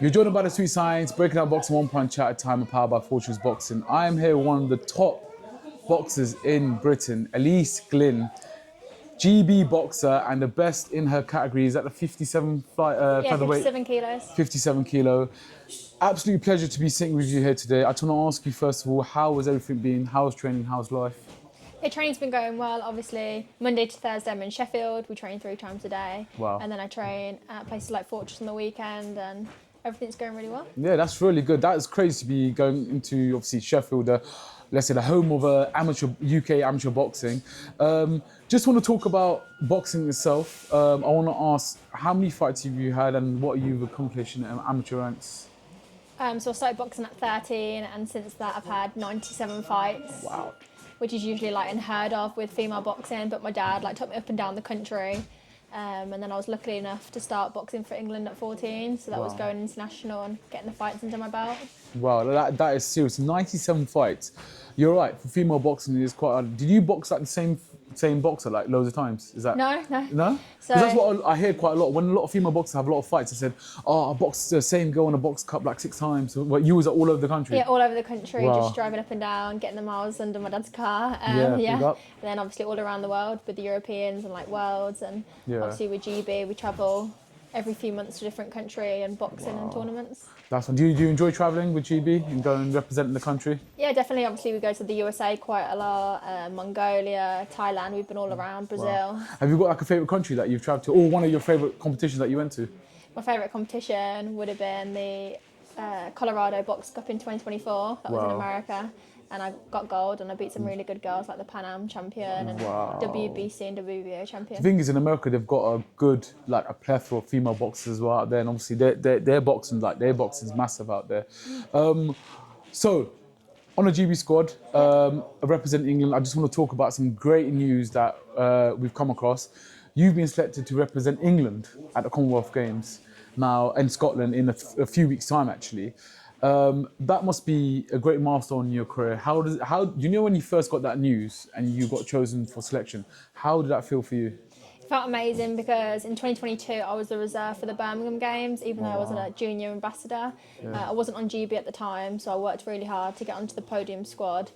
You're joined by the Sweet Science, breaking out boxing one punch at a time and powered by Fortune's Boxing. I am here with one of the top boxers in Britain, Elise Glynn, GB boxer and the best in her category. Is at the 57 Yeah, featherweight? 57 kilos. 57 kilo. Absolute pleasure to be sitting with you here today. I just want to ask you first of all, how has everything been? How's training? How's life? Yeah, training's been going well. Obviously, Monday to Thursday I'm in Sheffield. We train 3 times a day. Wow. And then I train at places like Fortress on the weekend, and everything's going really well. Yeah, that's really good. That is crazy to be going into obviously Sheffield, let's say the home of amateur UK amateur boxing. Just want to talk about boxing itself. I want to ask, how many fights have you had and what you've accomplished in amateur ranks? So I started boxing at 13, and since that I've had 97 fights. Wow. Which is usually like unheard of with female boxing, but my dad like took me up and down the country. And then I was lucky enough to start boxing for England at 14, so that was going international and getting the fights under my belt. Wow, that is serious. 97 fights. You're right, for female boxing it is quite hard. Did you box like the same boxer like loads of times? Is that No? No? So, Because that's what I hear quite a lot. When a lot of female boxers have a lot of fights, I said, oh, I boxed the same girl in a box cup like 6 times. Well, you was all over the country? yeah, all over the country, Wow. just driving up and down, getting the miles under my dad's car. Yeah, big up. And then obviously all around the world with the Europeans and like Worlds, and Yeah. obviously with GB we travel every few months to a different country and boxing and tournaments. That's fun. Do you enjoy travelling with GB and going and representing the country? Yeah, definitely. Obviously, we go to the USA quite a lot, Mongolia, Thailand. We've been all around, Brazil. Wow. Have you got like a favourite country that you've travelled to, or one of your favourite competitions that you went to? My favourite competition would have been the Colorado Box Cup in 2024. That was in Wow. America. And I got gold, and I beat some really good girls like the Pan Am champion and Wow. WBC and WBO champion. The thing is, in America, they've got a good, like a plethora of female boxers as well out there, and obviously their boxing's massive out there. So, on the GB squad, representing England, I just want to talk about some great news that we've come across. You've been selected to represent England at the Commonwealth Games now in Scotland in a few weeks' time, actually. That must be a great milestone in your career. How you know when you first got that news and you got chosen for selection? How did that feel for you? It felt amazing because in 2022 I was the reserve for the Birmingham Games, even though I wasn't a junior ambassador. I wasn't on GB at the time, so I worked really hard to get onto the podium squad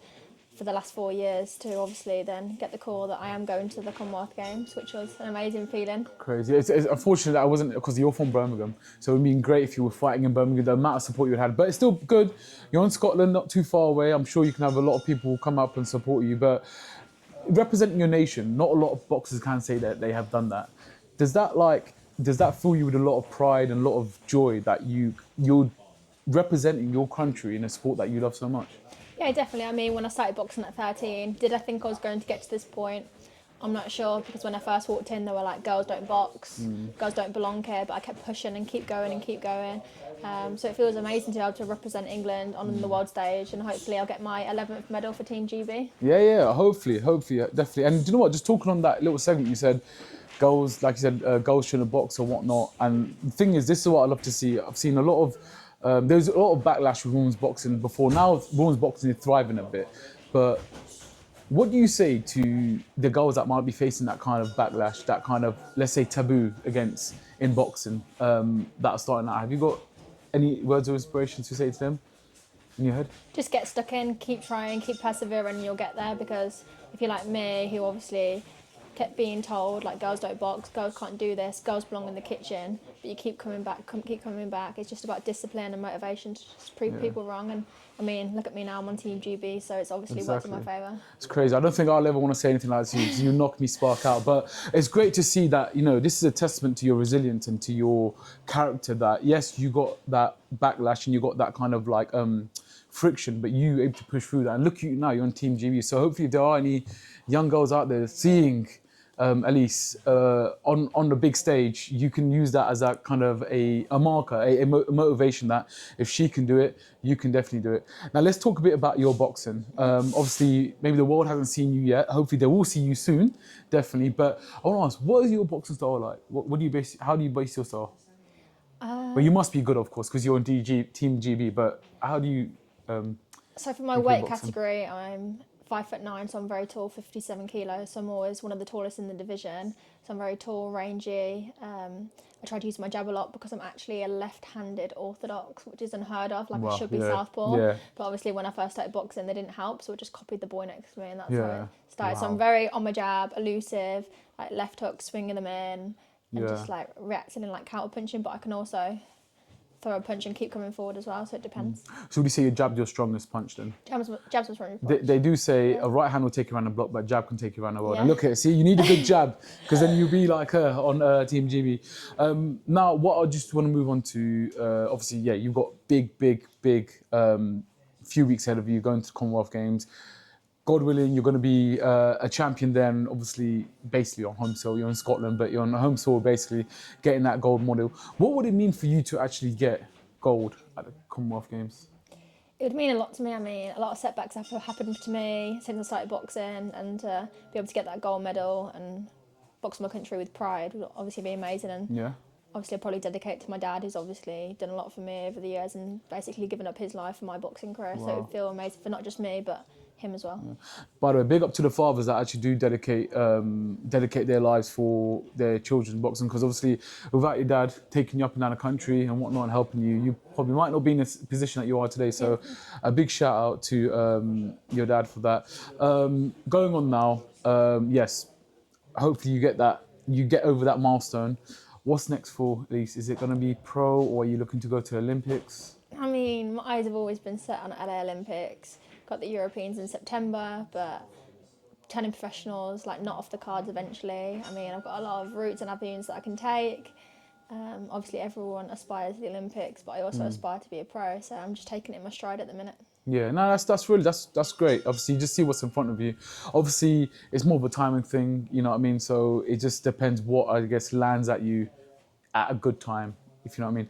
for the last 4 years to obviously then get the call that I am going to the Commonwealth Games, which was an amazing feeling. Crazy. It's unfortunate that I wasn't, because you're from Birmingham, so it would have been great if you were fighting in Birmingham, the amount of support you had. But it's still good. You're in Scotland, not too far away. I'm sure you can have a lot of people come up and support you. But representing your nation, not a lot of boxers can say that they have done that. Does that fill you with a lot of pride and a lot of joy that you're representing your country in a sport that you love so much? Yeah, definitely. I mean, when I started boxing at 13, did I think I was going to get to this point? I'm not sure, because when I first walked in, they were like, girls don't box, girls don't belong here, but I kept pushing and keep going and keep going. So it feels amazing to be able to represent England on the world stage, and hopefully I'll get my 11th medal for Team GB. Yeah, hopefully, definitely. And do you know what, just talking on that little segment, you said, girls, like you said, girls shouldn't box or whatnot. And the thing is, this is what I love to see. I've seen a lot of, there's a lot of backlash with women's boxing before. Now women's boxing is thriving a bit. But what do you say to the girls that might be facing that kind of backlash, that kind of, let's say, taboo against in boxing, that are starting out? Have you got any words of inspiration to say to them in your head? Just get stuck in, keep trying, keep persevering, and you'll get there. Because if you're like me, who obviously kept being told like girls don't box, girls can't do this, girls belong in the kitchen, but you keep coming back. It's just about discipline and motivation to just prove people wrong. And I mean, look at me now, I'm on Team GB, so it's obviously worked in my favour. It's crazy. I don't think I'll ever want to say anything like this to you, because you knock me spark out. But it's great to see that, you know, this is a testament to your resilience and to your character, that yes, you got that backlash and you got that kind of like friction, but you able to push through that. And look at you now, you're on Team GB. So hopefully if there are any young girls out there seeing Elise on the big stage, you can use that as a kind of a marker, a motivation that if she can do it, you can definitely do it. Now let's talk a bit about your boxing. Obviously, maybe the world hasn't seen you yet. Hopefully they will see you soon, definitely. But I want to ask, what is your boxing style like? How do you base your style? Well, you must be good, of course, because you're on Team GB. But how do you? So for my weight category, I'm 5'9", so I'm very tall, 57 kilos. So I'm always one of the tallest in the division. So I'm very tall, rangy. I try to use my jab a lot because I'm actually a left-handed orthodox, which is unheard of. Like I Wow, should be yeah, southpaw. yeah. But obviously when I first started boxing, they didn't help, so I just copied the boy next to me, and that's how Yeah. it started. So Wow. I'm very on my jab, elusive, like left hook, swinging them in, and Yeah. just like reacting and like counter punching. But I can also throw a punch and keep coming forward as well. So it depends. So would you say your jab's your strongest punch then? Jabs was running They do say Yeah. a right hand will take you around the block, but a jab can take you around the world. Yeah. And look at it, see, you need a good jab because then you'll be like her on Team GB. Now, what I just want to move on to, obviously, yeah, you've got big few weeks ahead of you going to the Commonwealth Games. God willing, you're going to be a champion then, obviously, basically on home soil. You're in Scotland, but you're on home soil, basically, getting that gold medal. What would it mean for you to actually get gold at the Commonwealth Games? It would mean a lot to me. I mean, a lot of setbacks have happened to me since I started boxing, and be able to get that gold medal and box my country with pride would obviously be amazing. And Yeah. obviously, I'd probably dedicate it to my dad, who's obviously done a lot for me over the years and basically given up his life for my boxing career. So it Wow. would feel amazing for not just me, but him as well. By the way, big up to the fathers that actually do dedicate their lives for their children's boxing, because obviously without your dad taking you up and down the country and whatnot and helping you, you probably might not be in the position that you are today. So a big shout out to your dad for that. Going on now, yes, hopefully you get over that milestone. What's next for Elise? Is it going to be pro, or are you looking to go to the Olympics? I mean, my eyes have always been set on LA Olympics. Got the Europeans in September, but turning professionals, like not off the cards eventually. I mean, I've got a lot of routes and avenues that I can take. Obviously, everyone aspires to the Olympics, but I also aspire to be a pro. So I'm just taking it in my stride at the minute. Yeah, no, that's great. Obviously, you just see what's in front of you. Obviously, it's more of a timing thing, you know what I mean? So it just depends what, I guess, lands at you at a good time, if you know what I mean.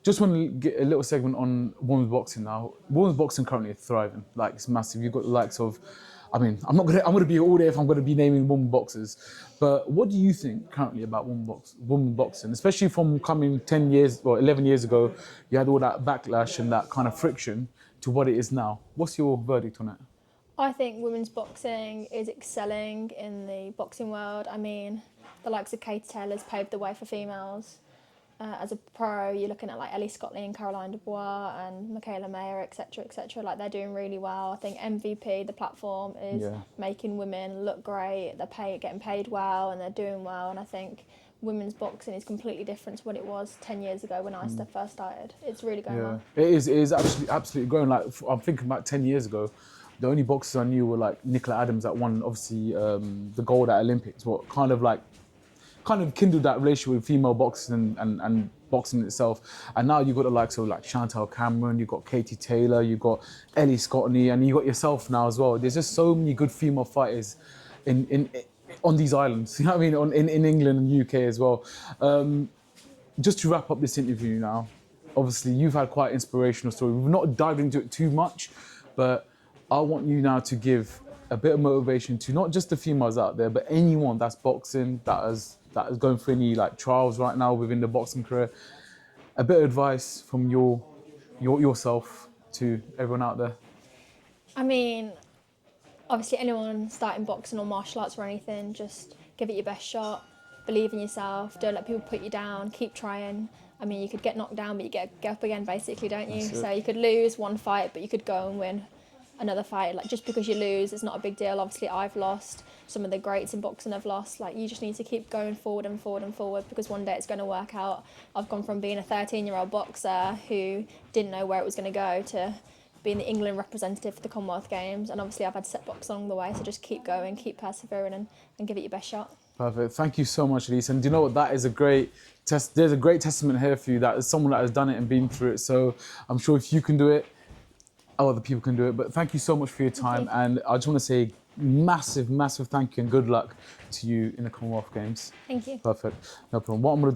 Just want to get a little segment on women's boxing now. Women's boxing currently is thriving, like it's massive. You've got the likes of, I mean, I'm gonna be all there if I'm gonna be naming women boxers. But what do you think currently about women boxing, especially from coming 10 years or 11 years ago? You had all that backlash and that kind of friction to what it is now. What's your verdict on it? I think women's boxing is excelling in the boxing world. I mean, the likes of Katie Taylor's paved the way for females. As a pro, you're looking at like Elise, Caroline Dubois and Michaela Mayer, etc., etc. Like they're doing really well. I think MVP, the platform, is making women look great. They're getting paid well, and they're doing well. And I think women's boxing is completely different to what it was 10 years ago when I first started. It's really going well. It is absolutely growing. Like I'm thinking about 10 years ago, the only boxers I knew were like Nicola Adams that won obviously the gold at Olympics. What kind of kindled that relationship with female boxing and boxing itself. And now you've got the likes of like Chantal Cameron, you've got Katie Taylor, you've got Ellie Scottney, and you've got yourself now as well. There's just so many good female fighters on these islands, you know what I mean, in England and UK as well. Just to wrap up this interview now, obviously you've had quite an inspirational story. We've not dived into it too much, but I want you now to give a bit of motivation to not just the females out there, but anyone that's boxing, that is going through any like trials right now within the boxing career. A bit of advice from yourself to everyone out there. I mean, obviously anyone starting boxing or martial arts or anything, just give it your best shot. Believe in yourself. Don't let people put you down. Keep trying. I mean, you could get knocked down, but you get up again, basically, don't you? So you could lose one fight, but you could go and win another fight. Like, just because you lose, it's not a big deal. Obviously, I've lost. Some of the greats in boxing have lost. Like, you just need to keep going forward and forward and forward, because one day it's going to work out. I've gone from being a 13-year-old boxer who didn't know where it was going to go to being the England representative for the Commonwealth Games. And obviously, I've had setbacks along the way. So just keep going, keep persevering, and give it your best shot. Perfect. Thank you so much, Elise. And do you know what? That is a great there's a great testament here for you. That is someone that has done it and been through it. So I'm sure if you can do it, other people can do it. But thank you so much for your time. And I just want to say massive thank you and good luck to you in the Commonwealth Games. Thank you. Perfect. No problem. What I'm going to do